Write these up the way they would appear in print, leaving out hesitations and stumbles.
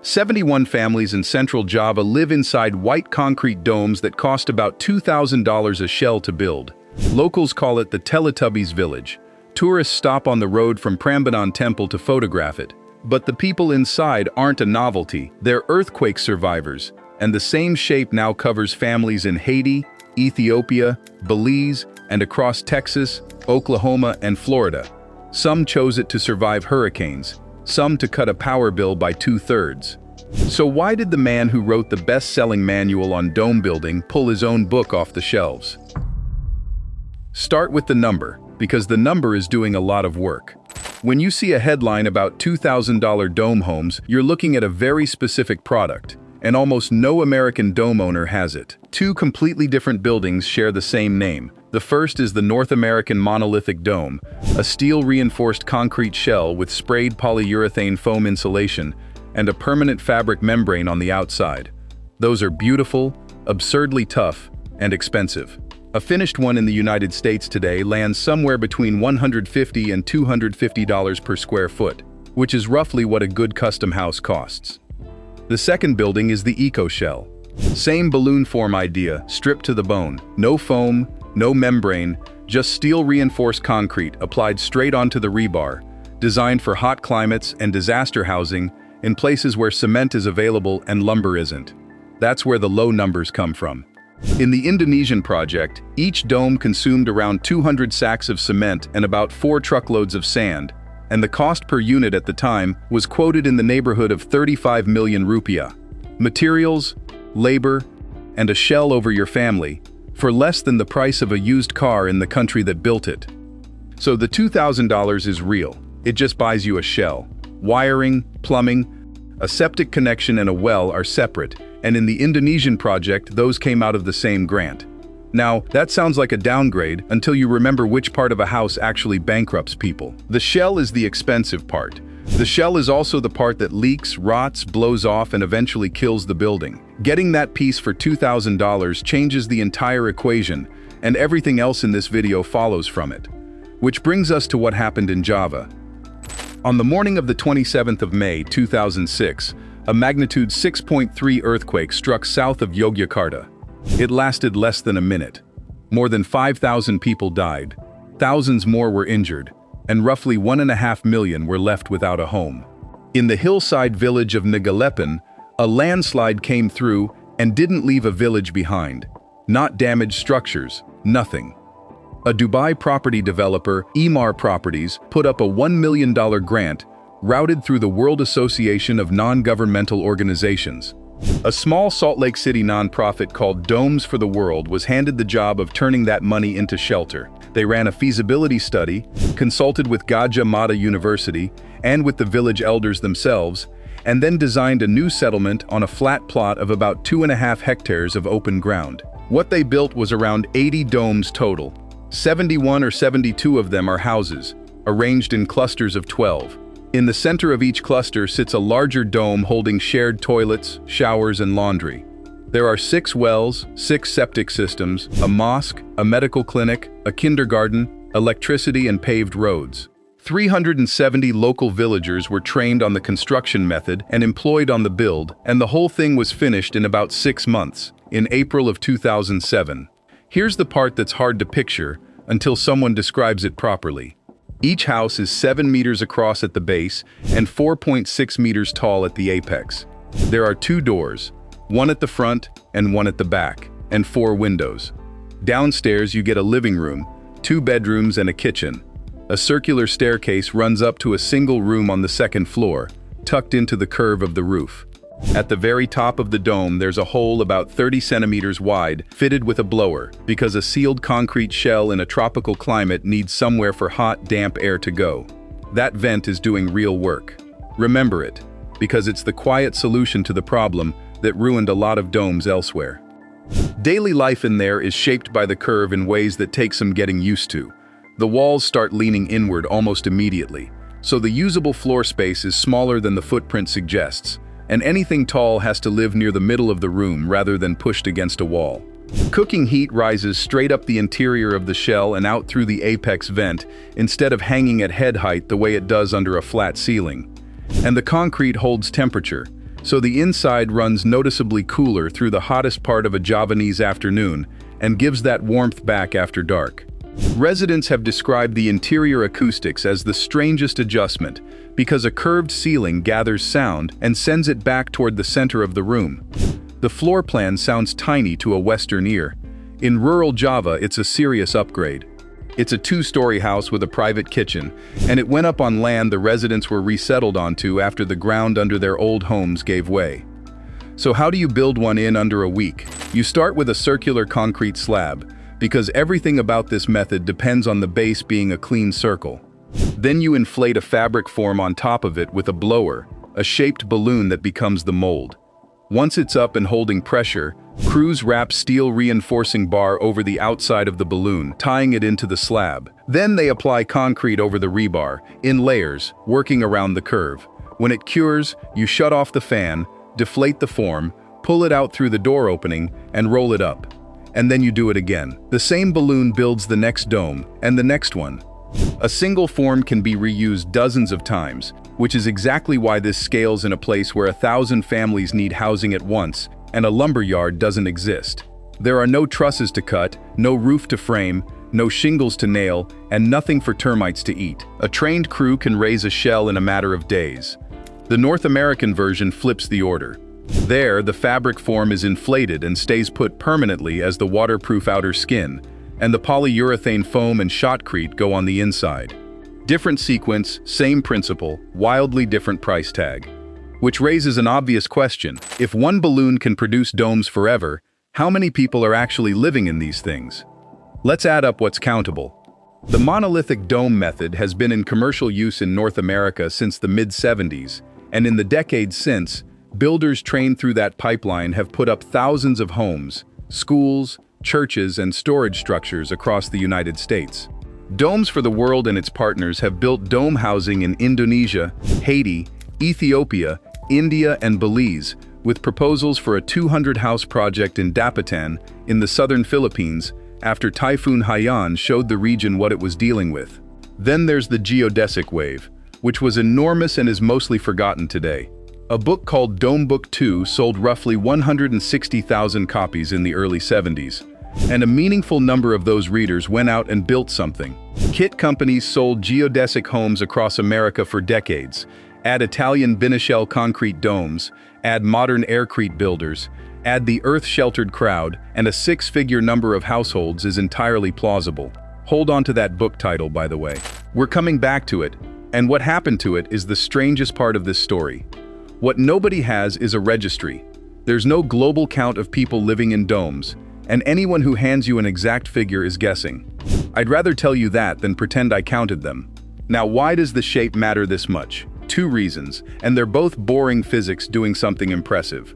71 families in central Java live inside white concrete domes that cost about $2,000 a shell to build. Locals call it the Teletubbies village. Tourists stop on the road from Prambanan Temple to photograph it. But the people inside aren't a novelty, they're earthquake survivors, and the same shape now covers families in Haiti, Ethiopia, Belize, and across Texas, Oklahoma, and Florida. Some chose it to survive hurricanes, some to cut a power bill by 2/3. So why did the man who wrote the best-selling manual on dome building pull his own book off the shelves? Start with the number, because the number is doing a lot of work. When you see a headline about $2,000 dome homes, you're looking at a very specific product, and almost no American dome owner has it. Two completely different buildings share the same name. The first is the North American Monolithic Dome, a steel-reinforced concrete shell with sprayed polyurethane foam insulation and a permanent fabric membrane on the outside. Those are beautiful, absurdly tough, and expensive. A finished one in the United States today lands somewhere between $150 and $250 per square foot, which is roughly what a good custom house costs. The second building is the EcoShell. Same balloon form idea, stripped to the bone. No foam, no membrane, just steel-reinforced concrete applied straight onto the rebar, designed for hot climates and disaster housing in places where cement is available and lumber isn't. That's where the low numbers come from. In the Indonesian project, each dome consumed around 200 sacks of cement and about 4 truckloads of sand, and the cost per unit at the time was quoted in the neighborhood of 35 million rupiah. Materials, labor, and a shell over your family, for less than the price of a used car in the country that built it. So the $2,000 is real. It just buys you a shell. Wiring, plumbing, a septic connection and a well are separate, and in the Indonesian project, those came out of the same grant. Now, that sounds like a downgrade until you remember which part of a house actually bankrupts people. The shell is the expensive part. The shell is also the part that leaks, rots, blows off, and eventually kills the building. Getting that piece for $2,000 changes the entire equation, and everything else in this video follows from it. Which brings us to what happened in Java. On the morning of the 27th of May, 2006, a magnitude 6.3 earthquake struck south of Yogyakarta. It lasted less than a minute. More than 5,000 people died, thousands more were injured, and roughly 1.5 million were left without a home. In the hillside village of Ngelepen, a landslide came through and didn't leave a village behind. Not damaged structures, nothing. A Dubai property developer, Emaar Properties, put up a $1 million grant routed through the World Association of Non-Governmental Organizations. A small Salt Lake City nonprofit called Domes for the World was handed the job of turning that money into shelter. They ran a feasibility study, consulted with Gajah Mada University and with the village elders themselves, and then designed a new settlement on a flat plot of about 2.5 hectares of open ground. What they built was around 80 domes total. 71 or 72 of them are houses, arranged in clusters of 12. In the center of each cluster sits a larger dome holding shared toilets, showers, and laundry. There are 6 wells, 6 septic systems, a mosque, a medical clinic, a kindergarten, electricity, and paved roads. 370 local villagers were trained on the construction method and employed on the build, and the whole thing was finished in about 6 months, in April of 2007. Here's the part that's hard to picture until someone describes it properly. Each house is 7 meters across at the base and 4.6 meters tall at the apex. There are 2 doors, one at the front and one at the back, and 4 windows. Downstairs you get a living room, 2 bedrooms and a kitchen. A circular staircase runs up to a single room on the 2nd floor, tucked into the curve of the roof. At the very top of the dome there's a hole about 30 centimeters wide, fitted with a blower, because a sealed concrete shell in a tropical climate needs somewhere for hot, damp air to go. That vent is doing real work. Remember it, because it's the quiet solution to the problem that ruined a lot of domes elsewhere. Daily life in there is shaped by the curve in ways that take some getting used to. The walls start leaning inward almost immediately, so the usable floor space is smaller than the footprint suggests, and anything tall has to live near the middle of the room rather than pushed against a wall. Cooking heat rises straight up the interior of the shell and out through the apex vent instead of hanging at head height the way it does under a flat ceiling. And the concrete holds temperature, so the inside runs noticeably cooler through the hottest part of a Javanese afternoon and gives that warmth back after dark. Residents have described the interior acoustics as the strangest adjustment because a curved ceiling gathers sound and sends it back toward the center of the room. The floor plan sounds tiny to a Western ear. In rural Java, it's a serious upgrade. It's a two-story house with a private kitchen, and it went up on land the residents were resettled onto after the ground under their old homes gave way. So how do you build one in under a week? You start with a circular concrete slab, because everything about this method depends on the base being a clean circle. Then you inflate a fabric form on top of it with a blower, a shaped balloon that becomes the mold. Once it's up and holding pressure, crews wrap steel reinforcing bar over the outside of the balloon, tying it into the slab. Then they apply concrete over the rebar, in layers, working around the curve. When it cures, you shut off the fan, deflate the form, pull it out through the door opening, and roll it up. And then you do it again. The same balloon builds the next dome, and the next one. A single form can be reused dozens of times, which is exactly why this scales in a place where 1,000 families need housing at once, and a lumberyard doesn't exist. There are no trusses to cut, no roof to frame, no shingles to nail, and nothing for termites to eat. A trained crew can raise a shell in a matter of days. The North American version flips the order. There, the fabric form is inflated and stays put permanently as the waterproof outer skin, and the polyurethane foam and shotcrete go on the inside. Different sequence, same principle, wildly different price tag. Which raises an obvious question. If one balloon can produce domes forever, how many people are actually living in these things? Let's add up what's countable. The monolithic dome method has been in commercial use in North America since the mid-70s, and in the decades since, builders trained through that pipeline have put up thousands of homes, schools, churches, and storage structures across the United States. Domes for the World and its partners have built dome housing in Indonesia, Haiti, Ethiopia, India, and Belize, with proposals for a 200-house project in Dapitan, in the southern Philippines, after Typhoon Haiyan showed the region what it was dealing with. Then there's the geodesic wave, which was enormous and is mostly forgotten today. A book called Dome Book 2 sold roughly 160,000 copies in the early 70s. And a meaningful number of those readers went out and built something. Kit companies sold geodesic homes across America for decades. Add Italian Binishell concrete domes, add modern aircrete builders, add the earth-sheltered crowd, and a six-figure number of households is entirely plausible. Hold on to that book title, by the way. We're coming back to it, and what happened to it is the strangest part of this story. What nobody has is a registry. There's no global count of people living in domes, and anyone who hands you an exact figure is guessing. I'd rather tell you that than pretend I counted them. Now, why does the shape matter this much? Two reasons, and they're both boring physics doing something impressive.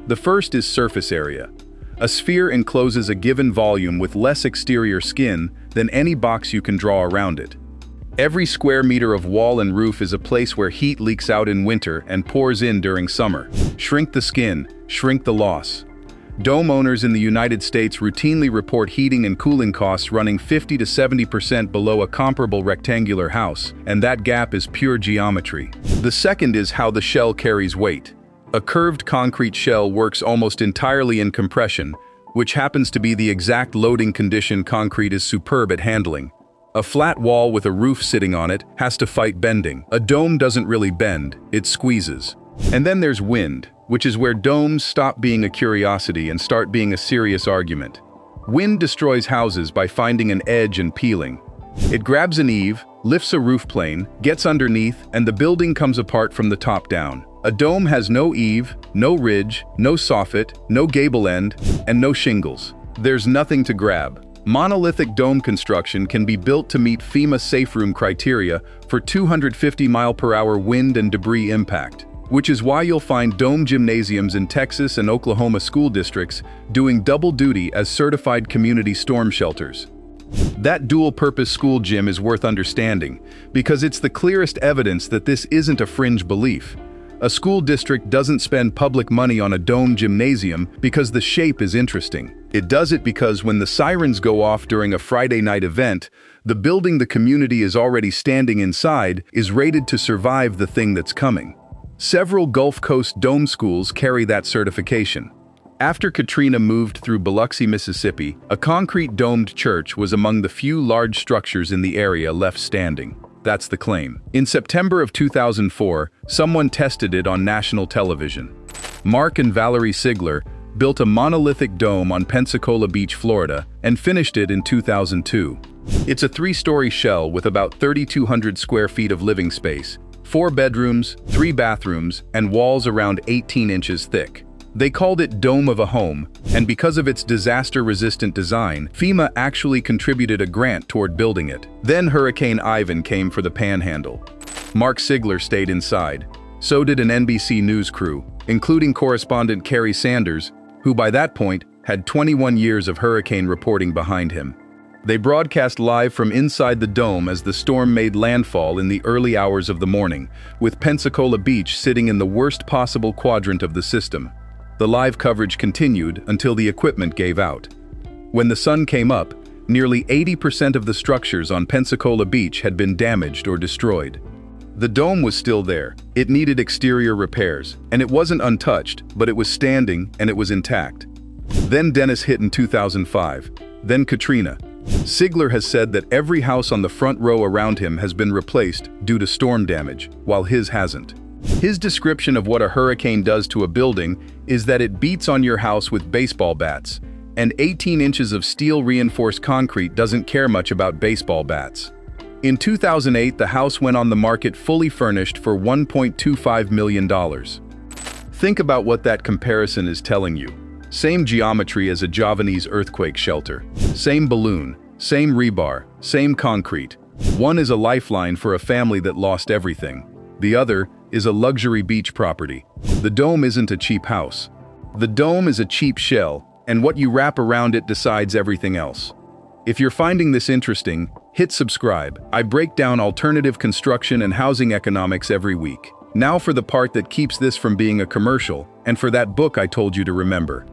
The first is surface area. A sphere encloses a given volume with less exterior skin than any box you can draw around it. Every square meter of wall and roof is a place where heat leaks out in winter and pours in during summer. Shrink the skin, shrink the loss. Dome owners in the United States routinely report heating and cooling costs running 50 to 70% below a comparable rectangular house, and that gap is pure geometry. The second is how the shell carries weight. A curved concrete shell works almost entirely in compression, which happens to be the exact loading condition concrete is superb at handling. A flat wall with a roof sitting on it has to fight bending. A dome doesn't really bend, it squeezes. And then there's wind, which is where domes stop being a curiosity and start being a serious argument. Wind destroys houses by finding an edge and peeling. It grabs an eave, lifts a roof plane, gets underneath, and the building comes apart from the top down. A dome has no eave, no ridge, no soffit, no gable end, and no shingles. There's nothing to grab. Monolithic dome construction can be built to meet FEMA safe room criteria for 250 mph wind and debris impact, which is why you'll find dome gymnasiums in Texas and Oklahoma school districts doing double duty as certified community storm shelters. That dual-purpose school gym is worth understanding because it's the clearest evidence that this isn't a fringe belief. A school district doesn't spend public money on a dome gymnasium because the shape is interesting. It does it because when the sirens go off during a Friday night event, the building the community is already standing inside is rated to survive the thing that's coming. Several Gulf Coast dome schools carry that certification. After Katrina moved through Biloxi, Mississippi, a concrete domed church was among the few large structures in the area left standing. That's the claim. In September of 2004, someone tested it on national television. Mark and Valerie Sigler built a monolithic dome on Pensacola Beach, Florida, and finished it in 2002. It's a 3-story shell with about 3,200 square feet of living space, 4 bedrooms, 3 bathrooms, and walls around 18 inches thick. They called it Dome of a Home, and because of its disaster-resistant design, FEMA actually contributed a grant toward building it. Then Hurricane Ivan came for the panhandle. Mark Sigler stayed inside. So did an NBC News crew, including correspondent Kerry Sanders, who by that point had 21 years of hurricane reporting behind him. They broadcast live from inside the dome as the storm made landfall in the early hours of the morning, with Pensacola Beach sitting in the worst possible quadrant of the system. The live coverage continued until the equipment gave out. When the sun came up, nearly 80% of the structures on Pensacola Beach had been damaged or destroyed. The dome was still there. It needed exterior repairs, and it wasn't untouched, but it was standing and it was intact. Then Dennis hit in 2005, then Katrina. Sigler has said that every house on the front row around him has been replaced due to storm damage, while his hasn't. His description of what a hurricane does to a building is that it beats on your house with baseball bats, and 18 inches of steel-reinforced concrete doesn't care much about baseball bats. In 2008, the house went on the market fully furnished for $1.25 million. Think about what that comparison is telling you. Same geometry as a Javanese earthquake shelter. Same balloon, same rebar, same concrete. One is a lifeline for a family that lost everything. The other is a luxury beach property. The dome isn't a cheap house. The dome is a cheap shell, and what you wrap around it decides everything else. If you're finding this interesting, hit subscribe. I break down alternative construction and housing economics every week. Now for the part that keeps this from being a commercial, and for that book I told you to remember.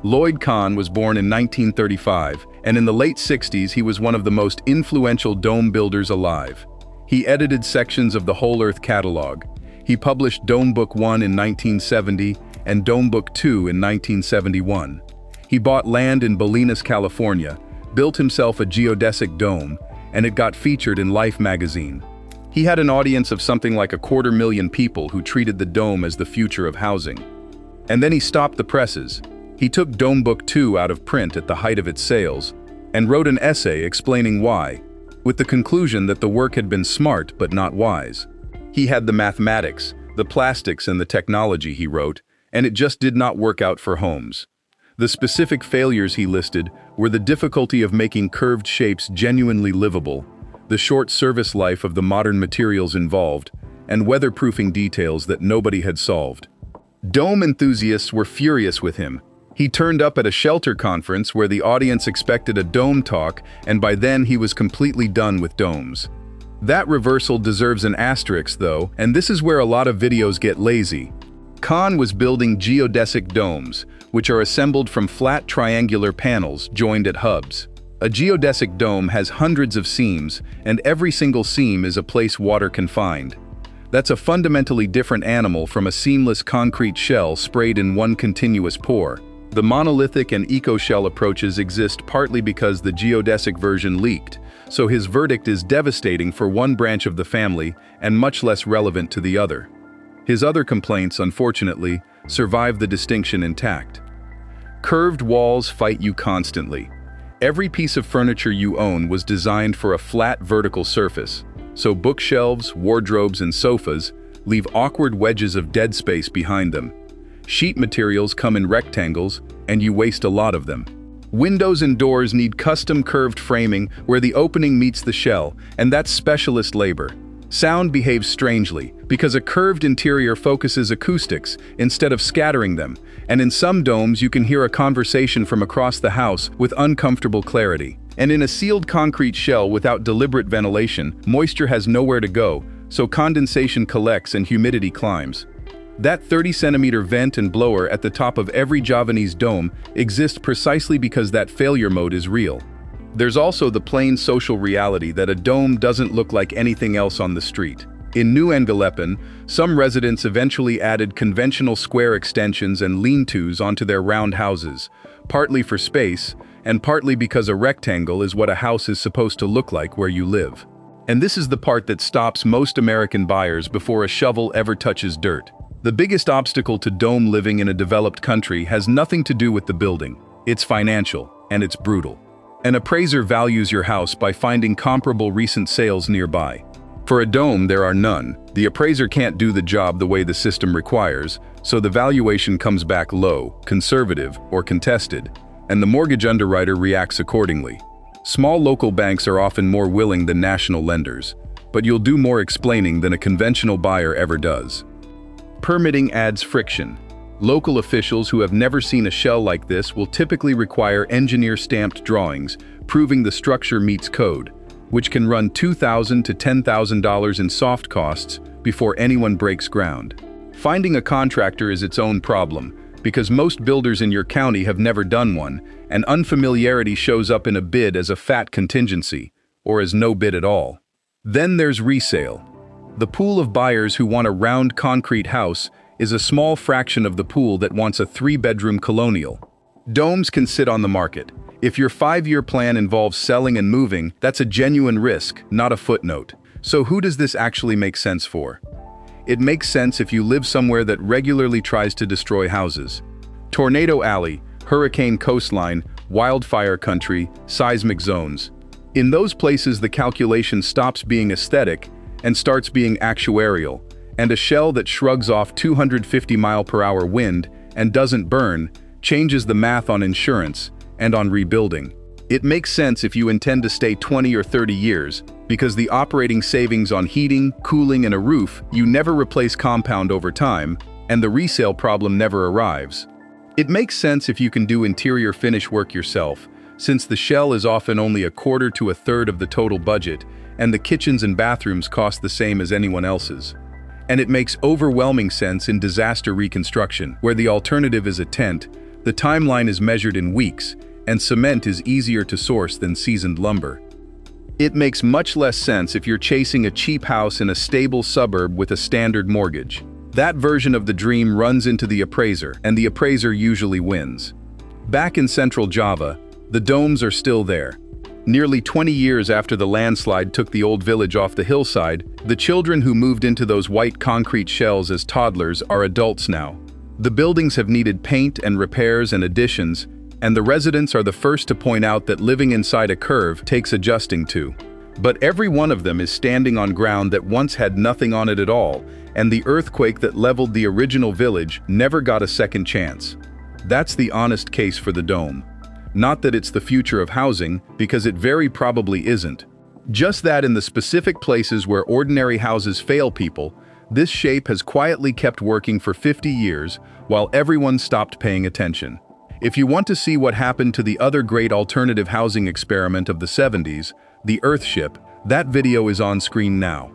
Lloyd Kahn was born in 1935, and in the late 60s he was one of the most influential dome builders alive. He edited sections of the Whole Earth catalog. He published Dome Book 1 in 1970 and Dome Book 2 in 1971. He bought land in Bolinas, California, built himself a geodesic dome, and it got featured in Life magazine. He had an audience of something like 250,000 people who treated the dome as the future of housing. And then he stopped the presses. He took Dome Book 2 out of print at the height of its sales and wrote an essay explaining why, with the conclusion that the work had been smart but not wise. He had the mathematics, the plastics, and the technology, he wrote, and it just did not work out for homes. The specific failures he listed were the difficulty of making curved shapes genuinely livable, the short service life of the modern materials involved, and weatherproofing details that nobody had solved. Dome enthusiasts were furious with him. He turned up at a shelter conference where the audience expected a dome talk, and by then he was completely done with domes. That reversal deserves an asterisk though, and this is where a lot of videos get lazy. Kahn was building geodesic domes, which are assembled from flat triangular panels joined at hubs. A geodesic dome has hundreds of seams, and every single seam is a place water can find. That's a fundamentally different animal from a seamless concrete shell sprayed in one continuous pour. The monolithic and EcoShell approaches exist partly because the geodesic version leaked, so his verdict is devastating for one branch of the family and much less relevant to the other. His other complaints, unfortunately, survive the distinction intact. Curved walls fight you constantly. Every piece of furniture you own was designed for a flat vertical surface, so bookshelves, wardrobes, and sofas leave awkward wedges of dead space behind them. Sheet materials come in rectangles, and you waste a lot of them. Windows and doors need custom curved framing where the opening meets the shell, and that's specialist labor. Sound behaves strangely because a curved interior focuses acoustics instead of scattering them, and in some domes you can hear a conversation from across the house with uncomfortable clarity. And in a sealed concrete shell without deliberate ventilation, moisture has nowhere to go, so condensation collects and humidity climbs. That 30-centimeter vent and blower at the top of every Javanese dome exists precisely because that failure mode is real. There's also the plain social reality that a dome doesn't look like anything else on the street. In New Ngelepen, some residents eventually added conventional square extensions and lean-tos onto their round houses, partly for space, and partly because a rectangle is what a house is supposed to look like where you live. And this is the part that stops most American buyers before a shovel ever touches dirt. The biggest obstacle to dome living in a developed country has nothing to do with the building. It's financial, and it's brutal. An appraiser values your house by finding comparable recent sales nearby. For a dome, there are none. The appraiser can't do the job the way the system requires, so the valuation comes back low, conservative, or contested, and the mortgage underwriter reacts accordingly. Small local banks are often more willing than national lenders, but you'll do more explaining than a conventional buyer ever does. Permitting adds friction. Local officials who have never seen a shell like this will typically require engineer-stamped drawings proving the structure meets code, which can run $2,000 to $10,000 in soft costs before anyone breaks ground. Finding a contractor is its own problem, because most builders in your county have never done one, and unfamiliarity shows up in a bid as a fat contingency, or as no bid at all. Then there's resale. The pool of buyers who want a round concrete house is a small fraction of the pool that wants a 3-bedroom colonial. Domes can sit on the market. If your 5-year plan involves selling and moving, that's a genuine risk, not a footnote. So who does this actually make sense for? It makes sense if you live somewhere that regularly tries to destroy houses. Tornado Alley, hurricane coastline, wildfire country, seismic zones. In those places, the calculation stops being aesthetic and starts being actuarial, and a shell that shrugs off 250-mile-per-hour wind and doesn't burn changes the math on insurance and on rebuilding. It makes sense if you intend to stay 20 or 30 years, because the operating savings on heating, cooling, and a roof, you never replace compound over time, and the resale problem never arrives. It makes sense if you can do interior finish work yourself, since the shell is often only a quarter to a third of the total budget, and the kitchens and bathrooms cost the same as anyone else's. And it makes overwhelming sense in disaster reconstruction, where the alternative is a tent, the timeline is measured in weeks, and cement is easier to source than seasoned lumber. It makes much less sense if you're chasing a cheap house in a stable suburb with a standard mortgage. That version of the dream runs into the appraiser, and the appraiser usually wins. Back in Central Java, the domes are still there. Nearly 20 years after the landslide took the old village off the hillside, the children who moved into those white concrete shells as toddlers are adults now. The buildings have needed paint and repairs and additions, and the residents are the first to point out that living inside a curve takes adjusting to. But every one of them is standing on ground that once had nothing on it at all, and the earthquake that leveled the original village never got a second chance. That's the honest case for the dome. Not that it's the future of housing, because it very probably isn't. Just that in the specific places where ordinary houses fail people, this shape has quietly kept working for 50 years while everyone stopped paying attention. If you want to see what happened to the other great alternative housing experiment of the 70s, the Earthship, that video is on screen now.